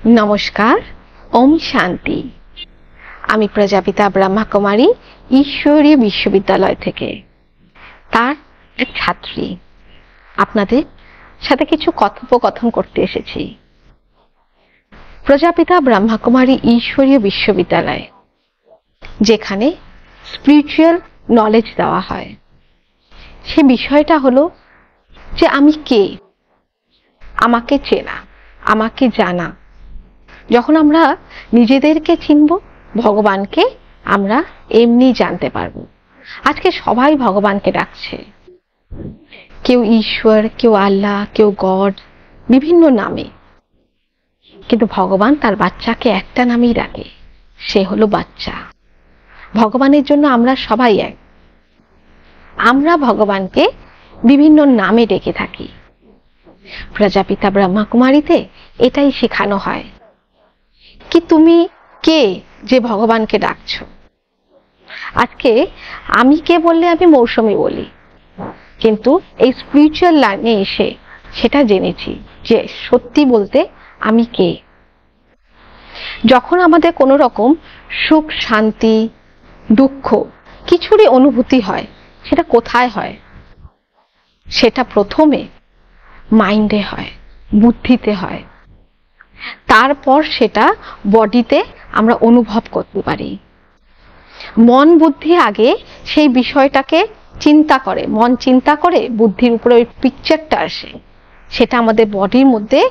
नमस्कार। ओम शांति। आमी प्रजापिता ब्रह्मा कुमारी ईश्वरीय विश्वविद्यालय থেকে তার এক ছাত্রী আপনাদের সাথে কিছু কথোপকথন করতে এসেছি। প্রজাপিতা ব্রহ্মা কুমারী ঈশ্বরীয় বিশ্ববিদ্যালয় যেখানে স্পিরিচুয়াল নলেজ দেওয়া হয়, সে বিষয়টা হলো যে আমি কে, আমাকে চেনা, আমাকে জানা। যখন আমরা নিজেদেরকে চিনব, ভগবানকে আমরা এমনি জানতে পারবো। আজকে সবাই ভগবানকে ডাকছে, কেউ ঈশ্বর, কেউ আল্লাহ, কেউ গড, বিভিন্ন নামে। কিন্তু ভগবান তার বাচ্চাকে একটা নামেই ডাকে, সে হলো বাচ্চা। ভগবানের জন্য আমরা সবাই এক। আমরা ভগবানকে বিভিন্ন নামে ডেকে থাকি। প্রজাপিতা ব্রহ্মা কুমারীতে এটাই শেখানো হয় কি তুমি কে যে ভগবানকে ডাকছো। আজকে আমি কে বললে আমি মৌসুমী বলি, কিন্তু এই স্পিরিচুয়াল লাইনে এসে সেটা জেনেছি যে সত্যি বলতে আমি কে। যখন আমাদের কোনো রকম সুখ, শান্তি, দুঃখ কিছুরই অনুভূতি হয়, সেটা কোথায় হয়? সেটা প্রথমে মাইন্ডে হয়, বুদ্ধিতে হয়। তারপর সেটা বডিতে আমরা অনুভব করতে পারি। মন বুদ্ধি আগে সেই বিষয়টাকে চিন্তা করে, মন চিন্তা করে, বুদ্ধির উপরে ওই পিকচারটা আসে, সেটা আমাদের বডির মধ্যে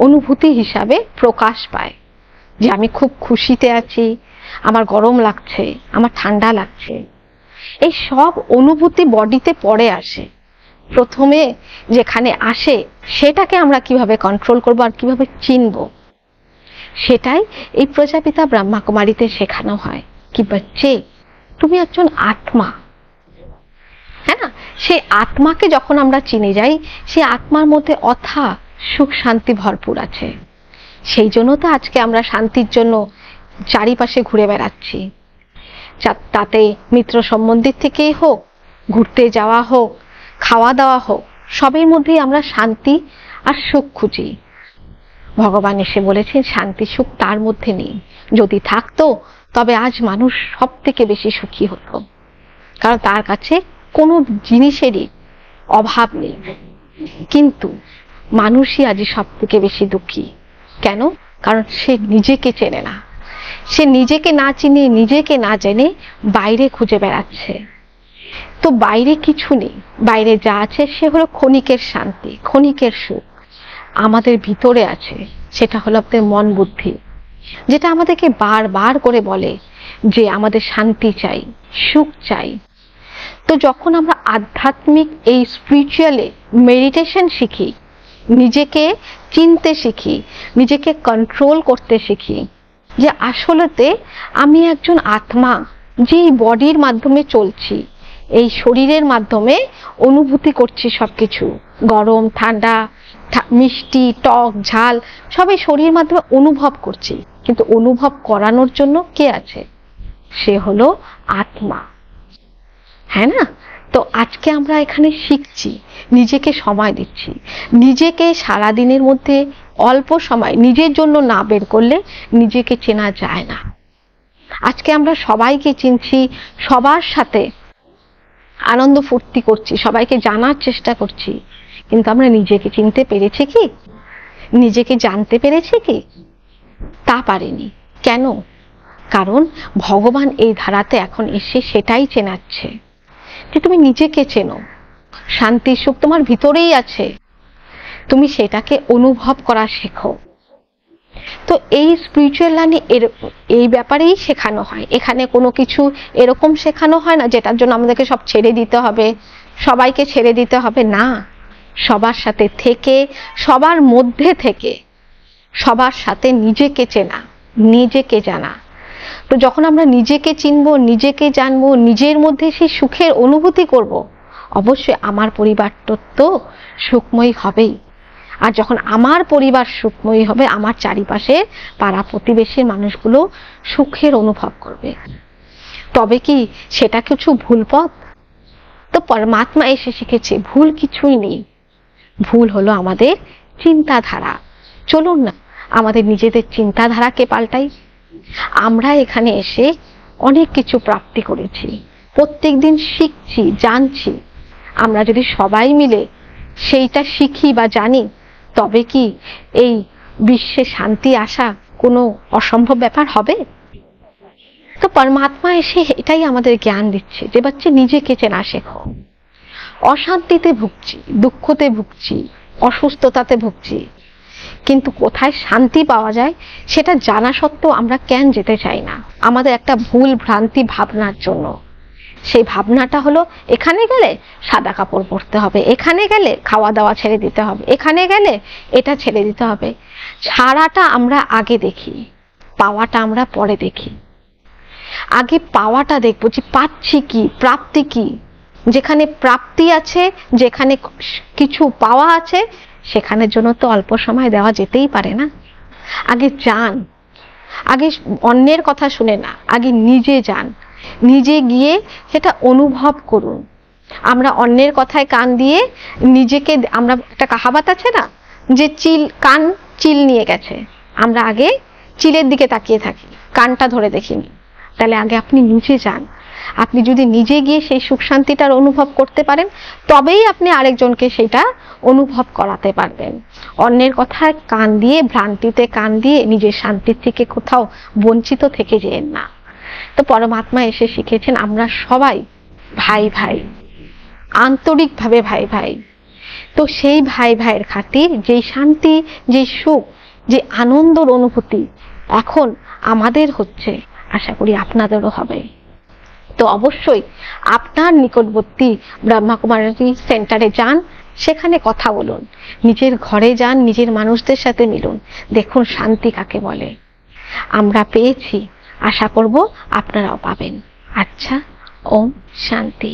অনুভূতি হিসাবে প্রকাশ পায় যে আমি খুব খুশিতে আছি, আমার গরম লাগছে, আমার ঠান্ডা লাগছে। এই সব অনুভূতি বডিতে পরে আসে। প্রথমে যেখানে আসে সেটাকে আমরা কিভাবে কন্ট্রোল করব আর কিভাবে চিনব, সেটাই এই প্রজাপিতা ব্রহ্মা কুমারীতে শেখানো হয় কি বাচ্চে তুমি একজন আত্মা। হ্যাঁ না, সেই আত্মাকে যখন আমরা চিনে যাই, সেই আত্মার মধ্যে অথা সুখ শান্তি ভরপুর আছে। সেই জন্য তো আজকে আমরা শান্তির জন্য চারিপাশে ঘুরে বেড়াচ্ছি। তাতে মিত্র সম্বন্ধের থেকেই হোক, ঘুরতে যাওয়া হোক, খাওয়া দাওয়া হোক, সবের মধ্যেই আমরা শান্তি আর সুখ খুঁজি। ভগবান এসে বলেছেন শান্তি সুখ তার মধ্যে নেই। যদি থাকতো তবে আজ মানুষ সব থেকে বেশি সুখী হতো, কারণ তার কাছে কোনো জিনিসেরই অভাব নেই। কিন্তু মানুষই আজ সব থেকে বেশি দুঃখী। কেন? কারণ সে নিজেকে চেনে না। সে নিজেকে না চিনে, নিজেকে না জেনে বাইরে খুঁজে বেড়াচ্ছে। তো বাইরে কিছু নেই, বাইরে যা আছে সে হলো ক্ষণিকের শান্তি, ক্ষণিকের সুখ। আমাদের ভিতরে আছে, সেটা হলো আপনার মন বুদ্ধি, যেটা আমাদেরকে বারবার করে বলে যে আমাদের শান্তি চাই, সুখ চাই। তো যখন আমরা আধ্যাত্মিক এই স্পিরিচুয়ালে মেডিটেশন শিখি, নিজেকে চিনতে শিখি, নিজেকে কন্ট্রোল করতে শিখি যে আসলেতে আমি একজন আত্মা, যে বডির মাধ্যমে চলছি, এই শরীরের মাধ্যমে অনুভূতি করছি সবকিছু, গরম ঠান্ডা, মিষ্টি টক ঝাল সবই শরীরের মাধ্যমে অনুভব করছি। কিন্তু অনুভব করানোর জন্য কে আছে? সে হলো আত্মা। হ্যাঁ না? তো আজকে আমরা এখানে শিখছি, নিজেকে সময় দিচ্ছি। নিজেকে সারাদিনের মধ্যে অল্প সময় নিজের জন্য না বের করলে নিজেকে চেনা যায় না। আজকে আমরা সবাইকে চিনছি, সবার সাথে আনন্দ ফুর্তি করছি, সবাইকে জানার চেষ্টা করছি, কিন্তু আমরা নিজেকে চিনতে পেরেছি কি? নিজেকে জানতে পেরেছি কি? তা পারিনি। কেন? কারণ ভগবান এই ধারাতে এখন এসে সেটাই চেনাচ্ছে যে তুমি নিজেকে চেনো, শান্তি সুখ তোমার ভিতরেই আছে, তুমি সেটাকে অনুভব করা শেখো। তো এই স্পিরিচুয়াল লাইনে এই ব্যাপারেই শেখানো হয়। এখানে কোনো কিছু এরকম শেখানো হয় না যেটার জন্য আমাদেরকে সব ছেড়ে দিতে হবে, সবাইকে ছেড়ে দিতে হবে। না, সবার সাথে থেকে, সবার মধ্যে থেকে, সবার সাথে নিজেকে চেনা, নিজেকে জানা। তো যখন আমরা নিজেকে চিনবো, নিজেকে জানবো, নিজের মধ্যে সেই সুখের অনুভূতি করব, অবশ্যই আমার পরিবারটা তো সুখময় হবেই। আর যখন আমার পরিবার সুখময় হবে, আমার চারিপাশে পাড়া প্রতিবেশীর মানুষগুলো সুখের অনুভব করবে। তবে কি সেটা কিছু ভুল পথ? তো পরমাত্মা এসে শিখেছে ভুল কিছুই নেই। ভুল হলো আমাদের চিন্তাধারা। চলুন না আমাদের নিজেদের চিন্তাধারাকে পাল্টাই। আমরা এখানে এসে অনেক কিছু প্রাপ্তি করেছি, প্রত্যেকদিন শিখছি, জানছি। আমরা যদি সবাই মিলে সেইটা শিখি বা জানি, তবে কি এই বিশ্বে শান্তি আসা কোনো অসম্ভব ব্যাপার হবে? তো পরমাত্মা এসে এটাই আমাদের জ্ঞান দিচ্ছে যে বাচ্চা নিজেকে চেনা শেখো। অশান্তিতে ভুগছি, দুঃখতে ভুগছি, অসুস্থতাতে ভুগছি, কিন্তু কোথায় শান্তি পাওয়া যায় সেটা জানা সত্ত্বেও আমরা কেন যেতে চাই না? আমাদের একটা ভুল ভ্রান্তি ভাবনার জন্য। সেই ভাবনাটা হলো এখানে গেলে সাদা কাপড় পরতে হবে, এখানে গেলে খাওয়া দাওয়া ছেড়ে দিতে হবে, এখানে গেলে এটা ছেড়ে দিতে হবে। ছাড়াটা আমরা আগে দেখি, পাওয়াটা আমরা পরে দেখি। আগে পাওয়াটা দেখবো যে পাচ্ছি কি, প্রাপ্তি কি। যেখানে প্রাপ্তি আছে, যেখানে কিছু পাওয়া আছে, সেখানের জন্য তো অল্প সময় দেওয়া যেতেই পারে না। আগে যান, আগে অন্যের কথা শুনে না, আগে নিজে যান, নিজে গিয়ে সেটা অনুভব করুন। আমরা অন্যের কথায় কান দিয়ে নিজেকে, আমরা একটা কাহাবাত আছে না যে কান চিল নিয়ে গেছে, আমরা আগে চিলের দিকে তাকিয়ে থাকি, কানটা ধরে দেখিনি। তাহলে আগে আপনি নিজে যান। আপনি যদি নিজে গিয়ে সেই সুখ শান্তিটার অনুভব করতে পারেন, তবেই আপনি আরেকজনকে সেটা অনুভব করাতে পারবেন। অন্যের কথায় কান দিয়ে, ভ্রান্তিতে কান দিয়ে নিজের শান্তির থেকে কোথাও বঞ্চিত থেকে যেন না। তো পরমাত্মা এসে শিখেছেন আমরা সবাই ভাই ভাই, আন্তরিকভাবে ভাই ভাই। তো সেই ভাই ভাইয়ের খাতির যেই শান্তি, যে সুখ, যে আনন্দর অনুভূতি এখন আমাদের হচ্ছে, আশা করি আপনাদেরও হবে। তো অবশ্যই আপনার নিকটবর্তী ব্রহ্মাকুমারী সেন্টারে যান, সেখানে কথা বলুন, নিজের ঘরে যান, নিজের মানুষদের সাথে মিলুন, দেখুন শান্তি কাকে বলে। আমরা পেয়েছি, আশা করব আপনারাও পাবেন। আচ্ছা, ওম শান্তি।